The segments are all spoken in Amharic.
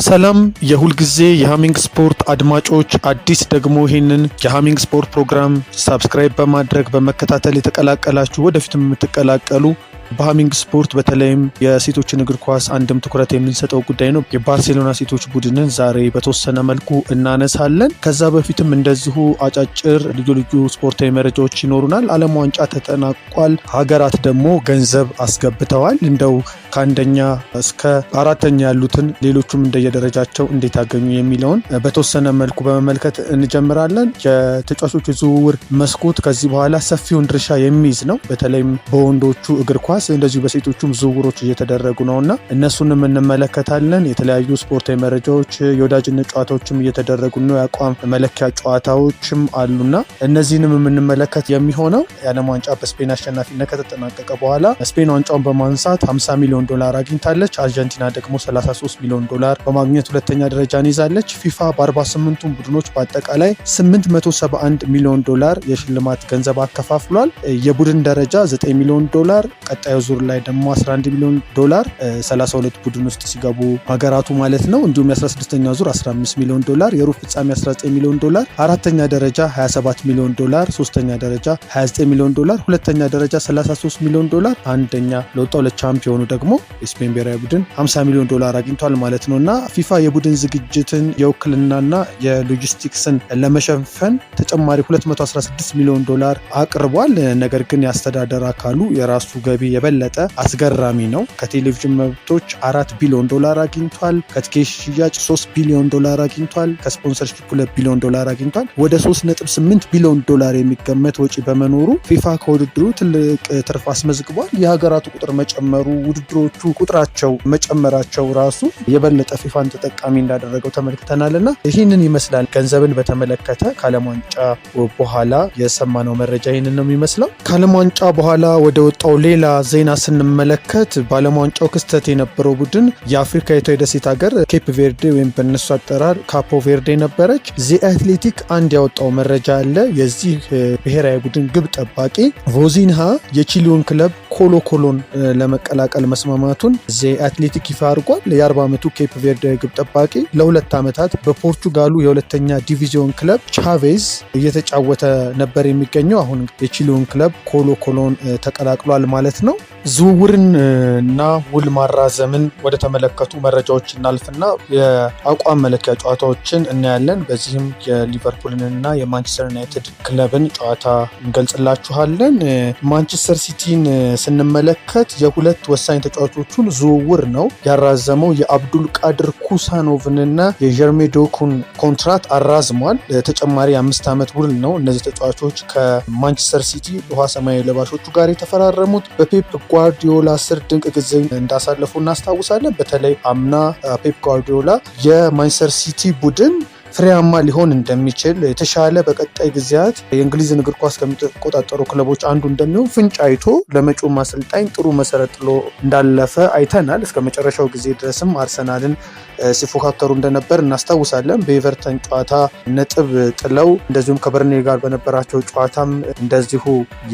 ሰላም የሁል ጊዜ የሃሚንግ ስፖርት አድማጮች፣ አዲስ ደግሞ ይሄንን የሃሚንግ ስፖርት ፕሮግራም ሰብስክራይብ በማድረግ በመከታተል የተቀላቀላችሁ ወደፊትም የምትቀላቀሉ በሃሚንግ ስፖርት በተለይም የሴቶችን እግር ኳስ አንድም ትኩረት የምንሰጠው ጉዳይ ነው። የባርሴሎና ሴቶች ቡድንን ዛሬ በተወሰነ መልኩ እናነሳለን። ከዛ በፊትም እንደዚሁ አጫጭር ልዩ ስፖርታዊ መረጃዎች ይኖሩናል። ዓለም ዋንጫ ተጠናቋል። ሀገራት ደግሞ ገንዘብ አስገብተዋል። እንደው ከአንደኛ እስከ አራተኛ ያሉትን ሌሎቹም እንደየደረጃቸው እንዴት ያገኙ የሚለውን በተወሰነ መልኩ በመመልከት እንጀምራለን። የተጫዋቾች ዝውውር መስኮት ከዚህ በኋላ ሰፊውን ድርሻ የሚይዝ ነው። በተለይም በወንዶቹ እግር ኳስ እንደዚሁ በሴቶቹም ዝውውሮች እየተደረጉ ነውና እነሱንም እንመለከታለን። የተለያዩ ስፖርታዊ መረጃዎች፣ የወዳጅነት ጨዋታዎችም እየተደረጉ ነው። የአቋም መለኪያ ጨዋታዎችም አሉና እነዚህንም የምንመለከት የሚሆነው የዓለም ዋንጫ በስፔን አሸናፊነት ከተጠናቀቀ በኋላ ስፔን ዋንጫውን በማንሳት $50 ሚሊዮን አግኝታለች። አርጀንቲና ደግሞ $33 ሚሊዮን በማግኘት ሁለተኛ ደረጃን ይዛለች። ፊፋ በ48ቱም ቡድኖች በአጠቃላይ $871 ሚሊዮን የሽልማት ገንዘብ አከፋፍሏል። የቡድን ደረጃ $9 ሚሊዮን፣ ቀጣዩ ዙር ላይ ደግሞ $11 ሚሊዮን 32 ቡድን ውስጥ ሲገቡ ሀገራቱ ማለት ነው። እንዲሁም የ16ኛው ዙር $15 ሚሊዮን፣ የሩብ ፍጻሜ $19 ሚሊዮን፣ አራተኛ ደረጃ $27 ሚሊዮን፣ ሶስተኛ ደረጃ $29 ሚሊዮን፣ ሁለተኛ ደረጃ $33 ሚሊዮን፣ አንደኛ ለወጣው ለቻምፒዮኑ ደግሞ የስፔን ብሔራዊ ቡድን $50 ሚሊዮን አግኝቷል ማለት ነው። እና ፊፋ የቡድን ዝግጅትን የውክልናና የሎጂስቲክስን ለመሸፈን ተጨማሪ $216 ሚሊዮን አቅርቧል። ነገር ግን የአስተዳደር አካሉ የራሱ ገቢ የበለጠ አስገራሚ ነው። ከቴሌቪዥን መብቶች $4 ቢሊዮን አግኝቷል። ከትኬት ሽያጭ $3 ቢሊዮን አግኝቷል። ከስፖንሰርሺፕ $2 ቢሊዮን አግኝቷል። ወደ $3.8 ቢሊዮን የሚገመት ወጪ በመኖሩ ፊፋ ከውድድሩ ትልቅ ትርፍ አስመዝግቧል። የሀገራቱ ቁጥር መጨመሩ፣ ውድድሮቹ ቁጥራቸው መጨመራቸው ራሱ የበለጠ ፊፋን ተጠቃሚ እንዳደረገው ተመልክተናልና ይህንን ይመስላል። ገንዘብን በተመለከተ ከዓለም ዋንጫ በኋላ የሰማነው መረጃ ይህንን ነው የሚመስለው። ከዓለም ዋንጫ በኋላ ወደ ወጣው ሌላ ዜና ስንመለከት በዓለም ዋንጫው ክስተት የነበረው ቡድን የአፍሪካዊቷ የደሴት ሀገር ኬፕ ቬርዴ ወይም በእነሱ አጠራር ካፖ ቬርዴ ነበረች። ዚ አትሌቲክ አንድ ያወጣው መረጃ አለ። የዚህ ብሔራዊ ቡድን ግብ ጠባቂ ቮዚንሃ የቺሊውን ክለብ ኮሎ ኮሎን ለመቀላቀል መስማማቱን ዚ አትሌቲክ ይፋ አድርጓል። የ40 ዓመቱ ኬፕ ቬርዴ ግብ ጠባቂ ለ2 ዓመታት በፖርቹጋሉ የሁለተኛ ዲቪዚዮን ክለብ ቻቬዝ እየተጫወተ ነበር የሚገኘው። አሁን የቺሊውን ክለብ ኮሎ ኮሎን ተቀላቅሏል ማለት ነው። ዝውውርን እና ውል ማራዘምን ወደ ተመለከቱ መረጃዎች እናልፍና የአቋም መለኪያ ጨዋታዎችን እናያለን። በዚህም የሊቨርፑልንና የማንቸስተር ዩናይትድ ክለብን ጨዋታ እንገልጽላችኋለን። ማንቸስተር ሲቲን ስንመለከት የሁለት ወሳኝ ተጫዋቾቹን ዝውውር ነው ያራዘመው። የአብዱል ቃድር ኩሳኖቭንና የጀርሜ ዶኩን ኮንትራት አራዝሟል። ተጨማሪ 5 ዓመት ውል ነው እነዚህ ተጫዋቾች ከማንቸስተር ሲቲ ውሃ ሰማያዊ ለባሾቹ ጋር የተፈራረሙት። በፔፕ ጓርዲዮላ ስር ድንቅ ጊዜ እንዳሳለፉ እናስታውሳለን። በተለይ አምና ፔፕ ጓርዲዮላ የማንቸስተር ሲቲ ቡድን ፍሬያማ ሊሆን እንደሚችል የተሻለ በቀጣይ ጊዜያት የእንግሊዝን እግር ኳስ ከሚቆጣጠሩ ክለቦች አንዱ እንደሚሆን ፍንጭ አይቶ ለመጪው አሰልጣኝ ጥሩ መሰረት ጥሎ እንዳለፈ አይተናል። እስከ መጨረሻው ጊዜ ድረስም አርሰናልን ሲፎካከሩ እንደነበር እናስታውሳለን። በኤቨርተን ጨዋታ ነጥብ ጥለው እንደዚሁም ከበርኔ ጋር በነበራቸው ጨዋታም እንደዚሁ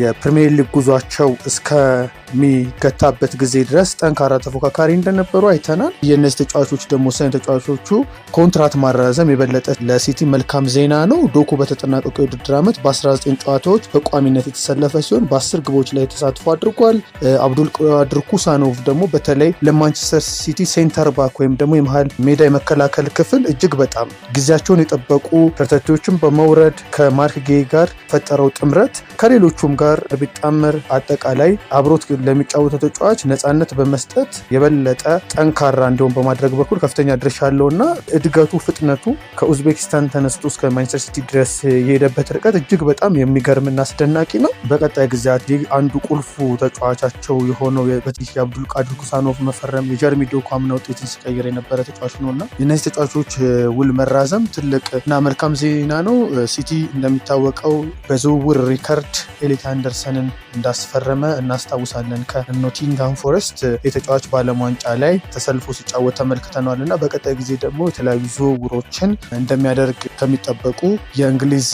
የፕሪሚየር ሊግ ጉዟቸው እስከሚገታበት ጊዜ ድረስ ጠንካራ ተፎካካሪ እንደነበሩ አይተናል። የእነዚህ ተጫዋቾች ደግሞ ወሳኝ ተጫዋቾቹ ኮንትራት ማራዘም የበለጠ ለሲቲ መልካም ዜና ነው። ዶኩ በተጠናቀቀው የውድድር ዓመት በ19 ጨዋታዎች በቋሚነት የተሰለፈ ሲሆን በ10 ግቦች ላይ ተሳትፎ አድርጓል። አብዱል ቃድር ኩሳኖቭ ደግሞ በተለይ ለማንቸስተር ሲቲ ሴንተር ባክ ወይም ደግሞ የመሃል ሜዳ የመከላከል ክፍል እጅግ በጣም ጊዜያቸውን የጠበቁ ተርተቶችን በመውረድ ከማርክ ጌይ ጋር ፈጠረው ጥምረት ከሌሎቹም ጋር ቢጣመር አጠቃላይ አብሮት ለሚጫወተው ተጫዋች ነፃነት በመስጠት የበለጠ ጠንካራ እንዲሆን በማድረግ በኩል ከፍተኛ ድርሻ አለውና እድገቱ፣ ፍጥነቱ ከኡዝቤኪስታን ተነስቶ እስከ ማንቸስተር ሲቲ ድረስ የሄደበት ርቀት እጅግ በጣም የሚገርምና አስደናቂ ነው። በቀጣይ ጊዜያት አንዱ ቁልፉ ተጫዋቻቸው የሆነው በዚህ የአብዱል ቃድር ኩሳኖቭ መፈረም የጀርሚ ዶኩ አምና ውጤትን ሲቀይር የነበረ ተጫዋች ነውና የእነዚህ ተጫዋቾች ውል መራዘም ትልቅ እና መልካም ዜና ነው። ሲቲ እንደሚታወቀው በዝውውር ሪከርድ ኤሊት አንደርሰንን እንዳስፈረመ እናስታውሳለን። ከኖቲንግሃም ፎረስት የተጫዋች በዓለም ዋንጫ ላይ ተሰልፎ ሲጫወት ተመልክተናል እና በቀጣይ ጊዜ ደግሞ የተለያዩ ዝውውሮችን እንደሚያደርግ ከሚጠበቁ የእንግሊዝ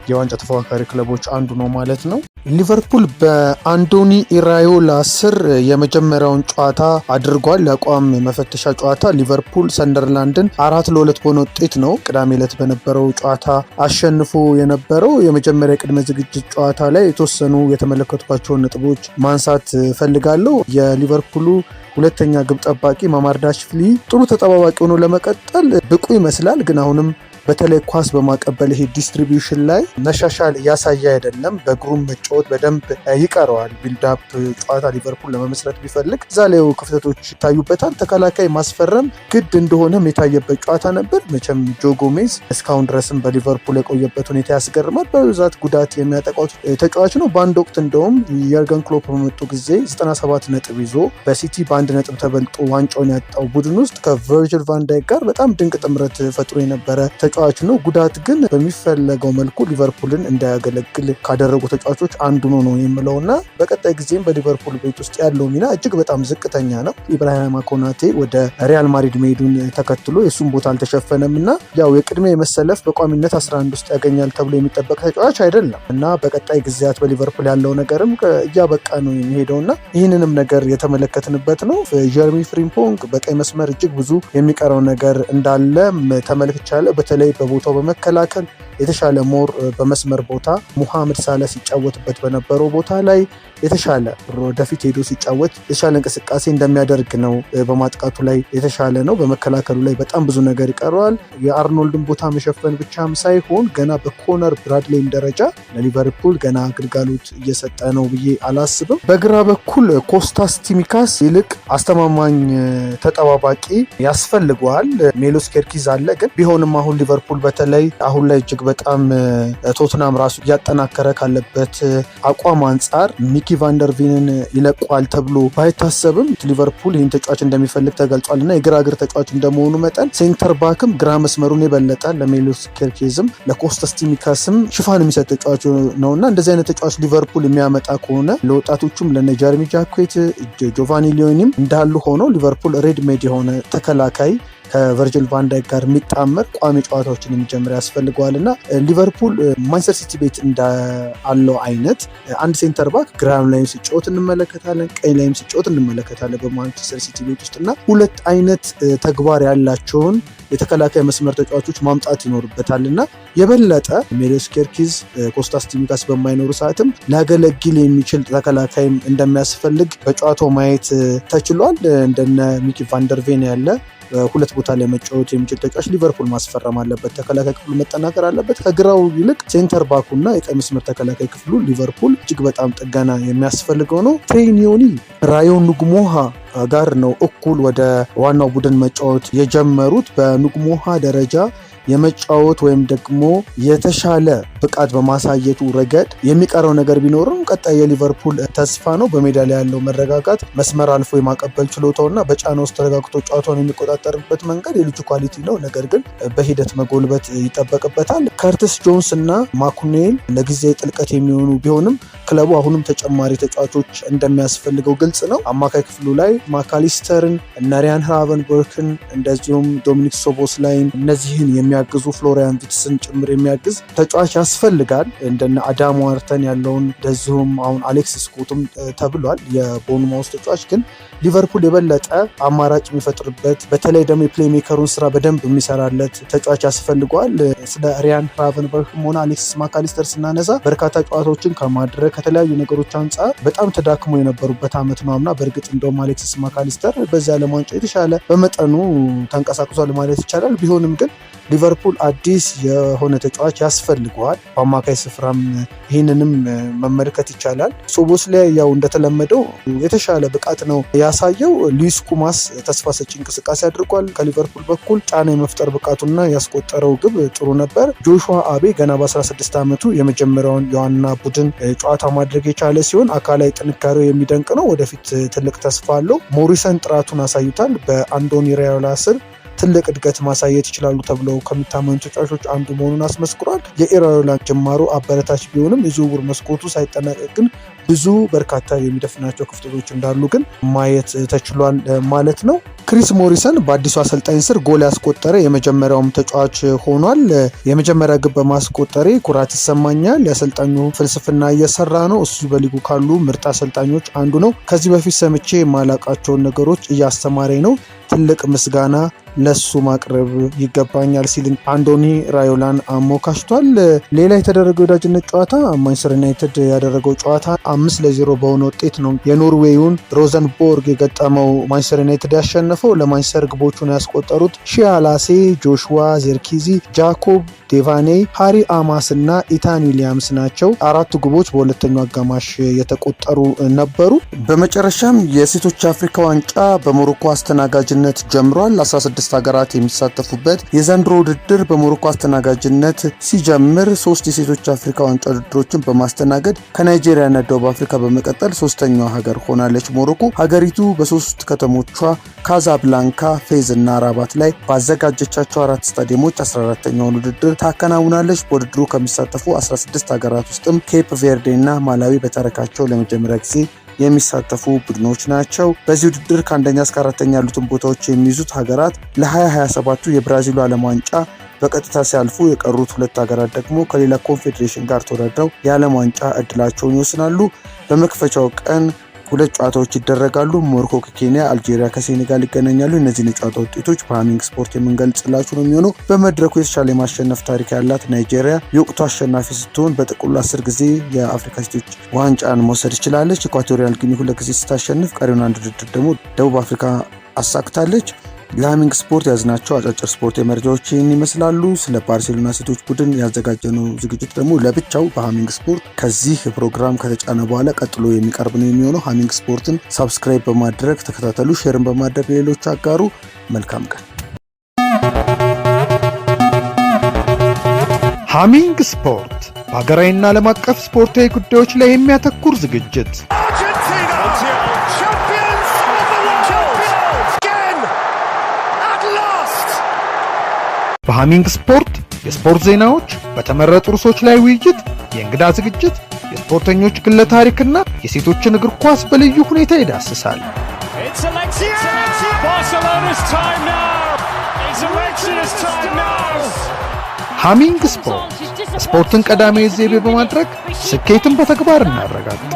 የዋንጫ ተፎካካሪ ክለቦች አንዱ ነው ማለት ነው። ሊቨርፑል በአንዶኒ ኢራዮላ ስር የመጀመሪያውን ጨዋታ አድርጓል። የአቋም መፈተሻ ጨዋታ ሊቨርፑል ሰንደርላንድን 4-2 በሆነ ውጤት ነው ቅዳሜ ዕለት በነበረው ጨዋታ አሸንፎ የነበረው። የመጀመሪያ ቅድመ ዝግጅት ጨዋታ ላይ የተወሰኑ የተመለከቷቸውን ነጥቦች ማንሳት ፈልጋለሁ። የሊቨርፑሉ ሁለተኛ ግብ ጠባቂ ማማርዳሽቪሊ ጥሩ ተጠባባቂ ሆኖ ለመቀጠል ብቁ ይመስላል፣ ግን አሁንም በተለይ ኳስ በማቀበል ይሄ ዲስትሪቢዩሽን ላይ መሻሻል እያሳየ አይደለም። በእግሩም መጫወት በደንብ ይቀረዋል። ቢልዳፕ ጨዋታ ሊቨርፑል ለመመስረት ቢፈልግ እዛ ላይ ክፍተቶች ይታዩበታል። ተከላካይ ማስፈረም ግድ እንደሆነም የታየበት ጨዋታ ነበር። መቼም ጆ ጎሜዝ እስካሁን ድረስም በሊቨርፑል የቆየበት ሁኔታ ያስገርማል። በብዛት ጉዳት የሚያጠቃው ተጫዋች ነው። በአንድ ወቅት እንደውም የርገን ክሎፕ በመጡ ጊዜ 97 ነጥብ ይዞ በሲቲ በ1 ነጥብ ተበልጦ ዋንጫውን ያጣው ቡድን ውስጥ ከቨርጅል ቫንዳይክ ጋር በጣም ድንቅ ጥምረት ፈጥሮ የነበረ ተጫዋች ነው። ጉዳት ግን በሚፈለገው መልኩ ሊቨርፑልን እንዳያገለግል ካደረጉ ተጫዋቾች አንዱ ነው የምለውና በቀጣይ ጊዜም በሊቨርፑል ቤት ውስጥ ያለው ሚና እጅግ በጣም ዝቅተኛ ነው። ኢብራሂማ ኮናቴ ወደ ሪያል ማድሪድ መሄዱን ተከትሎ የሱም ቦታ አልተሸፈነም እና ያው የቅድሚያ የመሰለፍ በቋሚነት 11 ውስጥ ያገኛል ተብሎ የሚጠበቅ ተጫዋች አይደለም እና በቀጣይ ጊዜያት በሊቨርፑል ያለው ነገርም እያበቃ ነው የሚሄደውና ይህንንም ነገር የተመለከትንበት ነው። ጀርሚ ፍሪምፖንግ በቀይ መስመር እጅግ ብዙ የሚቀረው ነገር እንዳለ ተመልክቻለሁ። በተለይ በቦታው በመከላከል የተሻለ ሞር በመስመር ቦታ ሙሐመድ ሳላ ሲጫወትበት በነበረው ቦታ ላይ የተሻለ ወደፊት ሄዶ ሲጫወት የተሻለ እንቅስቃሴ እንደሚያደርግ ነው። በማጥቃቱ ላይ የተሻለ ነው። በመከላከሉ ላይ በጣም ብዙ ነገር ይቀረዋል። የአርኖልድን ቦታ መሸፈን ብቻም ሳይሆን ገና በኮነር ብራድሌም ደረጃ ለሊቨርፑል ገና አገልጋሎት እየሰጠ ነው ብዬ አላስብም። በግራ በኩል ኮስታስ ቲሚካስ ይልቅ አስተማማኝ ተጠባባቂ ያስፈልገዋል። ሜሎስ ኬርኪዝ አለ፣ ግን ቢሆንም አሁን ሊቨርፑል በተለይ አሁን ላይ እጅግ በጣም ቶትናም ራሱ እያጠናከረ ካለበት አቋም አንጻር ሚኪ ቫንደርቪንን ይለቋል ተብሎ ባይታሰብም ሊቨርፑል ይህን ተጫዋች እንደሚፈልግ ተገልጿል እና የግራ እግር ተጫዋች እንደመሆኑ መጠን ሴንተር ባክም ግራ መስመሩን የበለጠ ለሜሎስ ኬርኬዝም ለኮስታስ ቲሚካስም ሽፋን የሚሰጥ ተጫዋች ነውና እንደዚህ አይነት ተጫዋች ሊቨርፑል የሚያመጣ ከሆነ ለወጣቶቹም ለነ ጀርሚ ጃኩዌት ጆቫኒ ሊዮኒም እንዳሉ ሆነው ሊቨርፑል ሬድ ሜድ የሆነ ተከላካይ ከቨርጅል ቫንዳይክ ጋር የሚጣመር ቋሚ ጨዋታዎችን የሚጀምር ያስፈልገዋል እና ሊቨርፑል ማንቸስተር ሲቲ ቤት እንዳለው አይነት አንድ ሴንተር ባክ ግራም ላይም ሲጫወት እንመለከታለን፣ ቀኝ ላይም ሲጫወት እንመለከታለን በማንቸስተር ሲቲ ቤት ውስጥ እና ሁለት አይነት ተግባር ያላቸውን የተከላካይ መስመር ተጫዋቾች ማምጣት ይኖርበታል እና የበለጠ ሜሎስ ኬርኪዝ ኮስታስ ቲሚካስ በማይኖሩ ሰዓትም ሊያገለግል የሚችል ተከላካይም እንደሚያስፈልግ በጨዋታው ማየት ተችሏል። እንደነ ሚኪ ቫንደርቬን ያለ ሁለት ቦታ ላይ መጫወት የሚችል ተጫዋች ሊቨርፑል ማስፈረም አለበት። ተከላካይ ክፍሉ መጠናከር አለበት። ከግራው ይልቅ ሴንተር ባኩና የቀይ መስመር ተከላካይ ክፍሉ ሊቨርፑል እጅግ በጣም ጥገና የሚያስፈልገው ነው። ትሬኒዮኒ ራዮ ኑግሞሃ ጋር ነው እኩል ወደ ዋናው ቡድን መጫወት የጀመሩት። በኑግሞሃ ደረጃ የመጫወት ወይም ደግሞ የተሻለ ብቃት በማሳየቱ ረገድ የሚቀረው ነገር ቢኖርም ቀጣይ የሊቨርፑል ተስፋ ነው። በሜዳ ላይ ያለው መረጋጋት፣ መስመር አልፎ የማቀበል ችሎታውና በጫና ውስጥ ተረጋግቶ ጨዋታውን የሚቆጣጠርበት መንገድ የልጁ ኳሊቲ ነው። ነገር ግን በሂደት መጎልበት ይጠበቅበታል። ከርትስ ጆንስ እና ማኩኔል ለጊዜ ጥልቀት የሚሆኑ ቢሆንም ክለቡ አሁንም ተጨማሪ ተጫዋቾች እንደሚያስፈልገው ግልጽ ነው። አማካይ ክፍሉ ላይ ማካሊስተርን እና ሪያን ራቨንበርክን እንደዚሁም ዶሚኒክ ሶቦስላይን እነዚህን የሚያግዙ ፍሎሪያን ቪትስን ጭምር የሚያግዝ ተጫዋች ያስፈልጋል። እንደነ አዳም ዋርተን ያለውን እንደዚሁም አሁን አሌክስ ስኮትም ተብሏል የቦርንማውዝ ተጫዋች። ግን ሊቨርፑል የበለጠ አማራጭ የሚፈጥርበት በተለይ ደግሞ የፕሌይ ሜከሩን ስራ በደንብ የሚሰራለት ተጫዋች ያስፈልገዋል። ስለ ሪያን ራቨንበርክም ሆነ አሌክስ ማካሊስተር ስናነሳ በርካታ ጨዋታዎችን ከማድረግ ከተለያዩ ነገሮች አንጻር በጣም ተዳክሞ የነበሩበት አመት ነው አምና። በእርግጥ እንደውም አሌክስ ማካሊስተር በዚህ ዓለም ዋንጫ የተሻለ በመጠኑ ተንቀሳቅሷል ማለት ይቻላል። ቢሆንም ግን ሊቨርፑል አዲስ የሆነ ተጫዋች ያስፈልገዋል። በአማካይ ስፍራም ይህንንም መመልከት ይቻላል። ሶቦስላይ ያው እንደተለመደው የተሻለ ብቃት ነው ያሳየው። ሉዊስ ኩማስ ተስፋ ሰጪ እንቅስቃሴ አድርጓል። ከሊቨርፑል በኩል ጫና የመፍጠር ብቃቱና ያስቆጠረው ግብ ጥሩ ነበር። ጆሹዋ አቤ ገና በ16 ዓመቱ የመጀመሪያውን የዋና ቡድን ጨዋታ ማድረግ የቻለ ሲሆን አካላዊ ጥንካሬው የሚደንቅ ነው። ወደፊት ትልቅ ተስፋ አለው። ሞሪሰን ጥራቱን አሳይቷል። በአንዶኒ ኢራዮላ ስር ትልቅ እድገት ማሳየት ይችላሉ ተብለው ከሚታመኑ ተጫዋቾች አንዱ መሆኑን አስመስክሯል። የኢራዮላ ጅማሮ አበረታች ቢሆንም የዝውውር መስኮቱ ሳይጠናቀቅ ግን ብዙ በርካታ የሚደፍናቸው ክፍተቶች እንዳሉ ግን ማየት ተችሏል ማለት ነው። ክሪስ ሞሪሰን በአዲሱ አሰልጣኝ ስር ጎል ያስቆጠረ የመጀመሪያውም ተጫዋች ሆኗል። የመጀመሪያ ግብ በማስቆጠሬ ኩራት ይሰማኛል። የአሰልጣኙ ፍልስፍና እየሰራ ነው። እሱ በሊጉ ካሉ ምርጥ አሰልጣኞች አንዱ ነው። ከዚህ በፊት ሰምቼ የማላቃቸውን ነገሮች እያስተማረኝ ነው። ትልቅ ምስጋና ለሱ ማቅረብ ይገባኛል ሲል አንዶኒ ራዮላን አሞካሽቷል። ሌላ የተደረገው ወዳጅነት ጨዋታ ማንቸስተር ዩናይትድ ያደረገው ጨዋታ 5-0 በሆነ ውጤት ነው የኖርዌዩን ሮዘንቦርግ የገጠመው ማንቸስተር ዩናይትድ ያሸነፈው። ለማንቸስተር ግቦቹን ያስቆጠሩት ሺያላሴ፣ ጆሹዋ ዜርኪዚ፣ ጃኮብ ዴቫኔ፣ ሃሪ አማስ እና ኢታን ዊሊያምስ ናቸው። 4 ግቦች በሁለተኛው አጋማሽ የተቆጠሩ ነበሩ። በመጨረሻም የሴቶች አፍሪካ ዋንጫ በሞሮኮ አስተናጋጅነት ጀምሯል። 16 ሀገራት የሚሳተፉበት የዘንድሮ ውድድር በሞሮኮ አስተናጋጅነት ሲጀምር 3 የሴቶች አፍሪካ ዋንጫ ውድድሮችን በማስተናገድ ከናይጄሪያና ደቡብ አፍሪካ በመቀጠል 3ኛዋ ሀገር ሆናለች። ሞሮኮ ሀገሪቱ በ3 ከተሞቿ ካዛብላንካ፣ ፌዝ እና ራባት ላይ ባዘጋጀቻቸው 4 ስታዲየሞች 14ኛውን ውድድር ታከናውናለች። በውድድሩ ከሚሳተፉ 16 ሀገራት ውስጥም ኬፕ ቬርዴ እና ማላዊ በታሪካቸው ለመጀመሪያ ጊዜ የሚሳተፉ ቡድኖች ናቸው። በዚህ ውድድር ከአንደኛ እስከ 4ኛ ያሉትን ቦታዎች የሚይዙት ሀገራት ለ2027 የብራዚሉ ዓለም ዋንጫ በቀጥታ ሲያልፉ የቀሩት 2 ሀገራት ደግሞ ከሌላ ኮንፌዴሬሽን ጋር ተወዳድረው የዓለም ዋንጫ እድላቸውን ይወስናሉ። በመክፈቻው ቀን 2 ጨዋታዎች ይደረጋሉ። ሞሮኮ ከኬንያ፣ አልጄሪያ ከሴኔጋል ይገናኛሉ። እነዚህን የጨዋታ ውጤቶች በሃሚንግ ስፖርት የምንገልጽላችሁ ነው የሚሆነው። በመድረኩ የተሻለ የማሸነፍ ታሪክ ያላት ናይጄሪያ የወቅቱ አሸናፊ ስትሆን በጥቅሉ 10 ጊዜ የአፍሪካ ሴቶች ዋንጫን መውሰድ ችላለች። ኢኳቶሪያል ጊኒ 2 ጊዜ ስታሸንፍ ቀሪውን አንድ ውድድር ደግሞ ደቡብ አፍሪካ አሳክታለች። ለሃሚንግ ስፖርት ያዝናቸው አጫጭር ስፖርት መረጃዎችን ይመስላሉ። ስለ ባርሴሎና ሴቶች ቡድን ያዘጋጀነው ዝግጅት ደግሞ ለብቻው በሃሚንግ ስፖርት ከዚህ ፕሮግራም ከተጫነ በኋላ ቀጥሎ የሚቀርብ ነው የሚሆነው። ሃሚንግ ስፖርትን ሰብስክራይብ በማድረግ ተከታተሉ፣ ሼርን በማድረግ ሌሎች አጋሩ። መልካም ቀን። ሃሚንግ ስፖርት በሀገራዊና ዓለም አቀፍ ስፖርታዊ ጉዳዮች ላይ የሚያተኩር ዝግጅት በሃሚንግ ስፖርት የስፖርት ዜናዎች፣ በተመረጡ ርዕሶች ላይ ውይይት፣ የእንግዳ ዝግጅት፣ የስፖርተኞች ግለ ታሪክና የሴቶችን እግር ኳስ በልዩ ሁኔታ ይዳስሳል። ሃሚንግ ስፖርት ስፖርትን ቀዳሚ ዘይቤ በማድረግ ስኬትን በተግባር እናረጋግጥ።